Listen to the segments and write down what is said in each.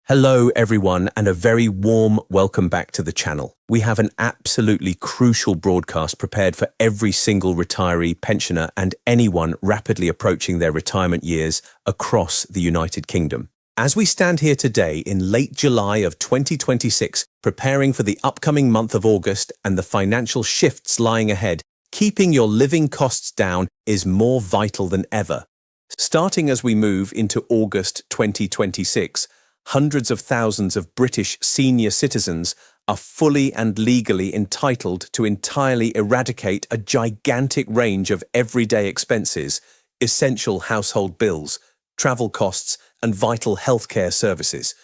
Hello everyone, and a very warm welcome back to the channel. We have an absolutely crucial broadcast prepared for every single retiree, pensioner and anyone rapidly approaching their retirement years across the United Kingdom. As we stand here today in late July of 2026, preparing for the upcoming month of August and the financial shifts lying ahead, keeping your living costs down is more vital than ever. Starting as we move into August 2026, hundreds of thousands of British senior citizens are fully and legally entitled to entirely eradicate a gigantic range of everyday expenses, essential household bills, travel costs, and vital healthcare services.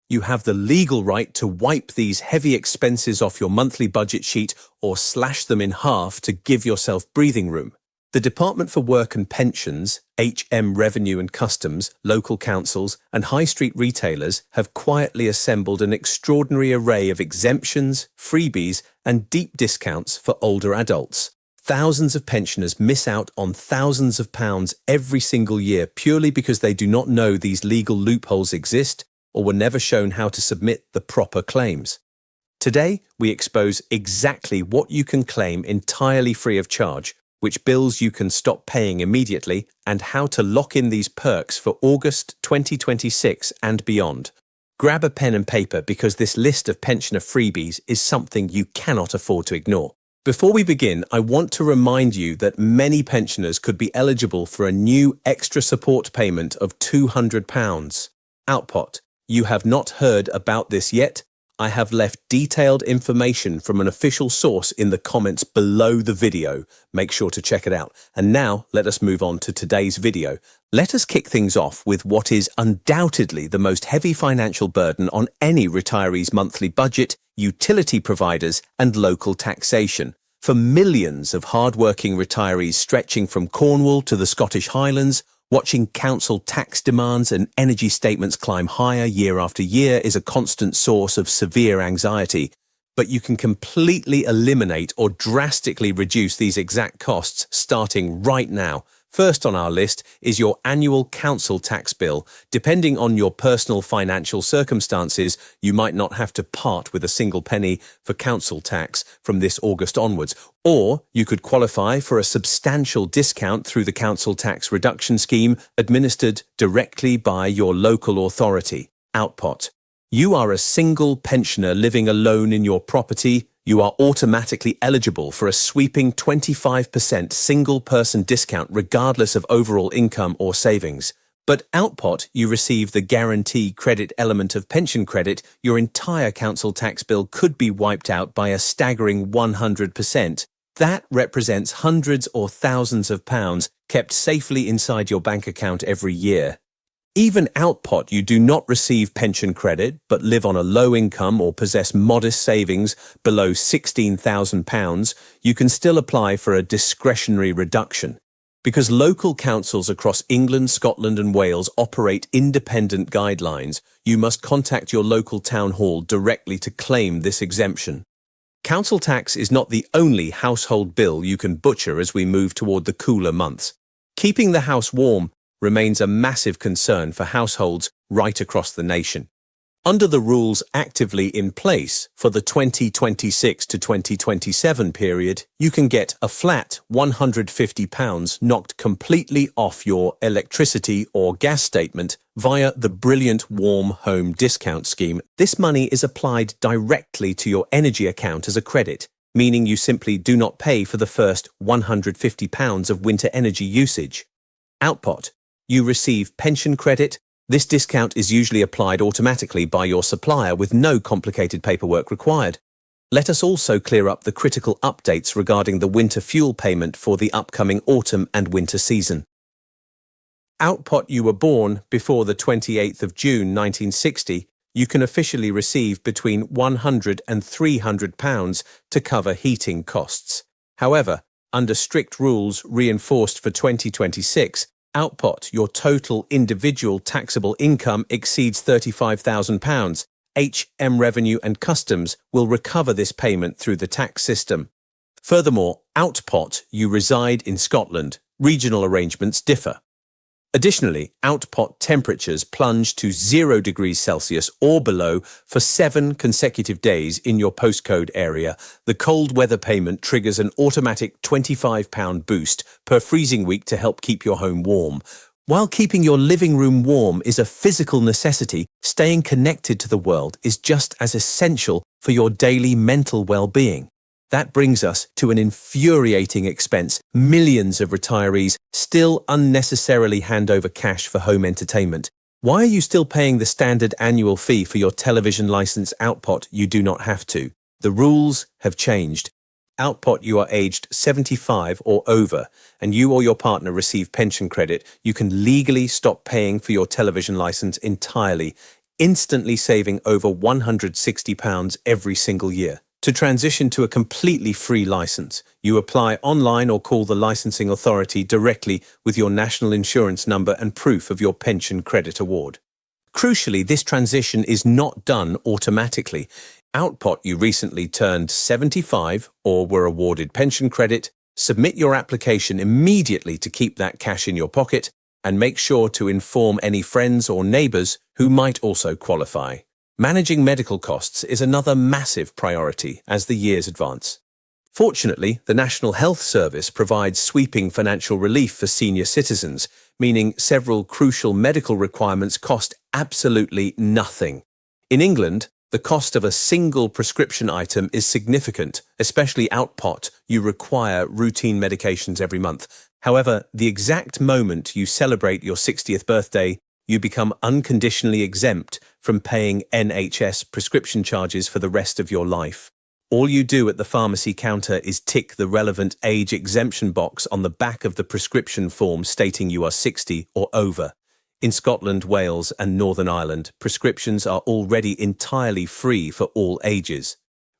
You have the legal right to wipe these heavy expenses off your monthly budget sheet or slash them in half to give yourself breathing room. The Department for Work and Pensions, Revenue and Customs, local councils and high street retailers have quietly assembled an extraordinary array of exemptions, freebies and deep discounts for older adults. Thousands of pensioners miss out on thousands of pounds every single year purely because they do not know these legal loopholes exist or were never shown how to submit the proper claims. Today, we expose exactly what you can claim entirely free of charge, which bills you can stop paying immediately, and how to lock in these perks for August 2026 and beyond. Grab a pen and paper because this list of pensioner freebies is something you cannot afford to ignore. Before we begin, I want to remind you that many pensioners could be eligible for a new extra support payment of £200. Output. You have not heard about this yet? I have left detailed information from an official source in the comments below the video. Make sure to check it out. And now let us move on to today's video. Let us kick things off with what is undoubtedly the most heavy financial burden on any retiree's monthly budget, utility providers and local taxation. For millions of hard-working retirees stretching from Cornwall to the Scottish Highlands, watching council tax demands and energy statements climb higher year after year is a constant source of severe anxiety, but you can completely eliminate or drastically reduce these exact costs starting right now. First on our list is your annual council tax bill. Depending on your personal financial circumstances, you might not have to part with a single penny for council tax from this August onwards, or you could qualify for a substantial discount through the council tax reduction scheme administered directly by your local authority. Output. You are a single pensioner living alone in your property. You are automatically eligible for a sweeping 25% single-person discount regardless of overall income or savings. But output, you receive the guarantee credit element of pension credit. Your entire council tax bill could be wiped out by a staggering 100%. That represents hundreds or thousands of pounds kept safely inside your bank account every year. Even output, you do not receive pension credit but live on a low income or possess modest savings below £16,000, you can still apply for a discretionary reduction. Because local councils across England, Scotland and Wales operate independent guidelines, you must contact your local town hall directly to claim this exemption. Council tax is not the only household bill you can butcher as we move toward the cooler months. Keeping the house warm remains a massive concern for households right across the nation. Under the rules actively in place for the 2026 to 2027 period, you can get a flat £150 knocked completely off your electricity or gas statement via the brilliant Warm Home Discount Scheme. This money is applied directly to your energy account as a credit, meaning you simply do not pay for the first £150 of winter energy usage. Output. You receive pension credit. This discount is usually applied automatically by your supplier with no complicated paperwork required. Let us also clear up the critical updates regarding the winter fuel payment for the upcoming autumn and winter season. Output, you were born before the 28th of June 1960, you can officially receive between £100 and £300 to cover heating costs. However, under strict rules reinforced for 2026, output, your total individual taxable income exceeds £35,000. Revenue and Customs will recover this payment through the tax system. Furthermore, output, you reside in Scotland. Regional arrangements differ. Additionally, outpot temperatures plunge to 0 degrees Celsius or below for 7 consecutive days in your postcode area. The cold weather payment triggers an automatic £25 boost per freezing week to help keep your home warm. While keeping your living room warm is a physical necessity, staying connected to the world is just as essential for your daily mental well-being. That brings us to an infuriating expense. Millions of retirees still unnecessarily hand over cash for home entertainment. Why are you still paying the standard annual fee for your television license output? You do not have to. The rules have changed. Output, you are aged 75 or over, and you or your partner receive pension credit, you can legally stop paying for your television license entirely, instantly saving over £160 every single year. To transition to a completely free license, you apply online or call the licensing authority directly with your national insurance number and proof of your pension credit award. Crucially, this transition is not done automatically. Output, you recently turned 75 or were awarded pension credit, submit your application immediately to keep that cash in your pocket and make sure to inform any friends or neighbours who might also qualify. Managing medical costs is another massive priority as the years advance. Fortunately, the National Health Service provides sweeping financial relief for senior citizens, meaning several crucial medical requirements cost absolutely nothing. In England, the cost of a single prescription item is significant, especially output. You require routine medications every month. However, the exact moment you celebrate your 60th birthday, you become unconditionally exempt from paying NHS prescription charges for the rest of your life. All you do at the pharmacy counter is tick the relevant age exemption box on the back of the prescription form stating you are 60 or over. In Scotland, Wales and Northern Ireland, prescriptions are already entirely free for all ages.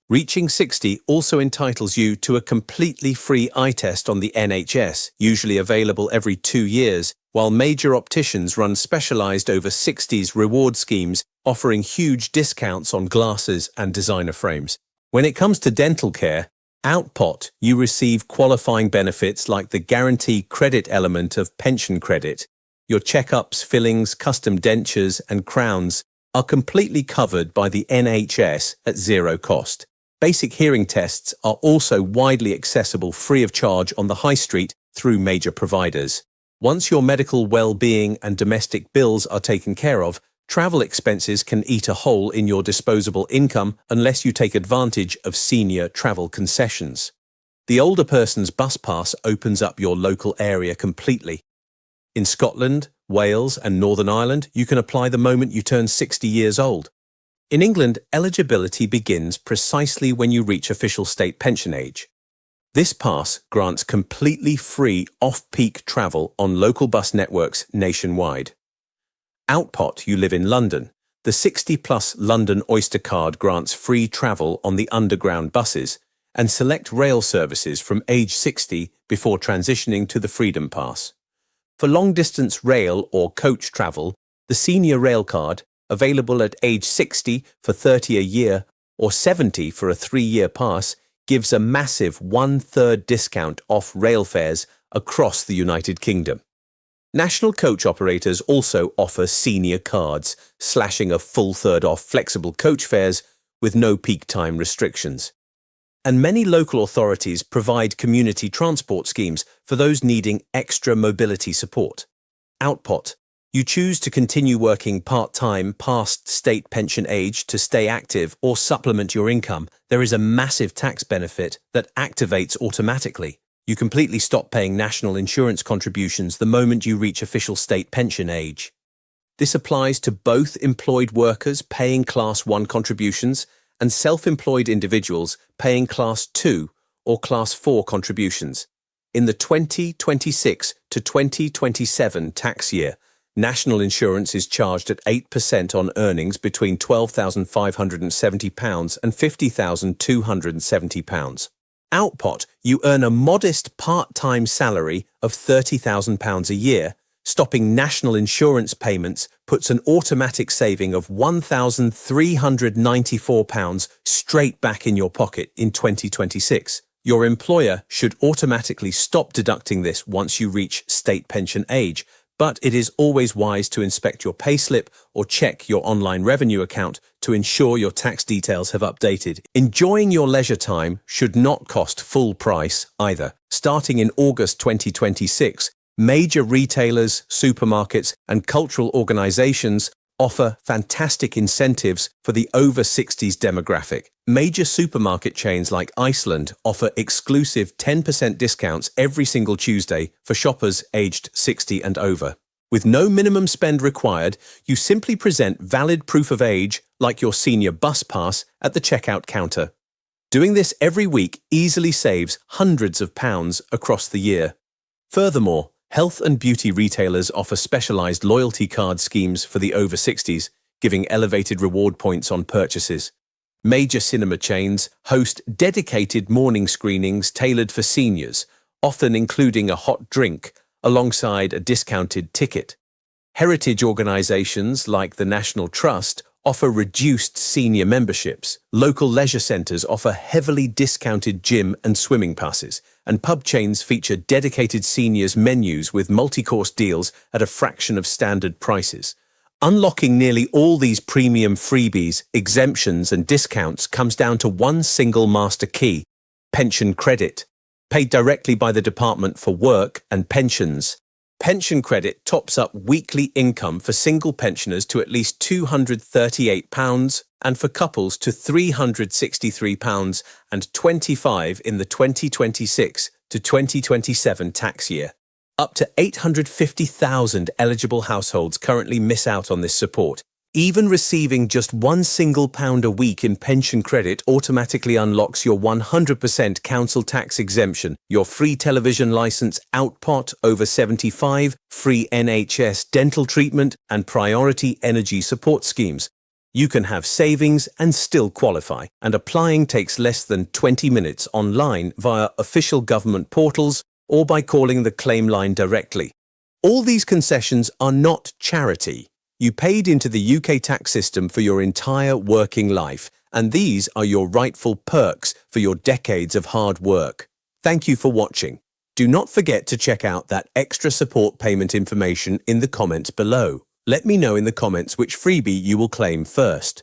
Reaching 60 also entitles you to a completely free eye test on the NHS, usually available every 2 years, while major opticians run specialised over 60s reward schemes offering huge discounts on glasses and designer frames. When it comes to dental care, output, you receive qualifying benefits like the guarantee credit element of pension credit. Your checkups, fillings, custom dentures and crowns are completely covered by the NHS at zero cost. Basic hearing tests are also widely accessible free of charge on the high street through major providers. Once your medical well-being and domestic bills are taken care of, travel expenses can eat a hole in your disposable income unless you take advantage of senior travel concessions. The older person's bus pass opens up your local area completely. In Scotland, Wales and Northern Ireland, you can apply the moment you turn 60 years old. In England, eligibility begins precisely when you reach official state pension age. This pass grants completely free off-peak travel on local bus networks nationwide. Output, you live in London. The 60-plus London Oyster card grants free travel on the underground buses and select rail services from age 60 before transitioning to the Freedom Pass. For long-distance rail or coach travel, the Senior Rail Card, available at age 60 for 30 a year or 70 for a 3-year pass, gives a massive 1/3 discount off rail fares across the United Kingdom. National coach operators also offer senior cards, slashing a full third off flexible coach fares with no peak time restrictions. And many local authorities provide community transport schemes for those needing extra mobility support. Output, you choose to continue working part-time past state pension age to stay active or supplement your income. There is a massive tax benefit that activates automatically. You completely stop paying national insurance contributions the moment you reach official state pension age. This applies to both employed workers paying Class 1 contributions and self-employed individuals paying Class 2 or Class 4 contributions. In the 2026 to 2027 tax year, national insurance is charged at 8% on earnings between £12,570 and £50,270. Output, you earn a modest part-time salary of £30,000 a year. Stopping national insurance payments puts an automatic saving of £1,394 straight back in your pocket in 2026. Your employer should automatically stop deducting this once you reach state pension age, But it is always wise to inspect your payslip or check your online revenue account to ensure your tax details have updated. Enjoying your leisure time should not cost full price either. Starting in August 2026, major retailers, supermarkets, and cultural organizations offer fantastic incentives for the over 60s demographic. Major supermarket chains like Iceland offer exclusive 10% discounts every single Tuesday for shoppers aged 60 and over. With no minimum spend required, you simply present valid proof of age, like your senior bus pass, at the checkout counter. Doing this every week easily saves hundreds of pounds across the year. Furthermore, health and beauty retailers offer specialized loyalty card schemes for the over 60s, giving elevated reward points on purchases. Major cinema chains host dedicated morning screenings tailored for seniors, often including a hot drink alongside a discounted ticket. Heritage organizations like the National Trust offer reduced senior memberships. Local leisure centers offer heavily discounted gym and swimming passes, and pub chains feature dedicated seniors menus with multi-course deals at a fraction of standard prices. Unlocking nearly all these premium freebies, exemptions, and discounts comes down to one single master key: pension credit. Paid directly by the Department for Work and Pensions. Pension credit tops up weekly income for single pensioners to at least £238 and for couples to £363.25 in the 2026 to 2027 tax year. Up to 850,000 eligible households currently miss out on this support. Even receiving just £1 single a week in pension credit automatically unlocks your 100% council tax exemption, your free television license, output over 75, free NHS dental treatment, and priority energy support schemes. You can have savings and still qualify, and applying takes less than 20 minutes online via official government portals or by calling the claim line directly. All these concessions are not charity. You paid into the UK tax system for your entire working life, and these are your rightful perks for your decades of hard work. Thank you for watching. Do not forget to check out that extra support payment information in the comments below. Let me know in the comments which freebie you will claim first.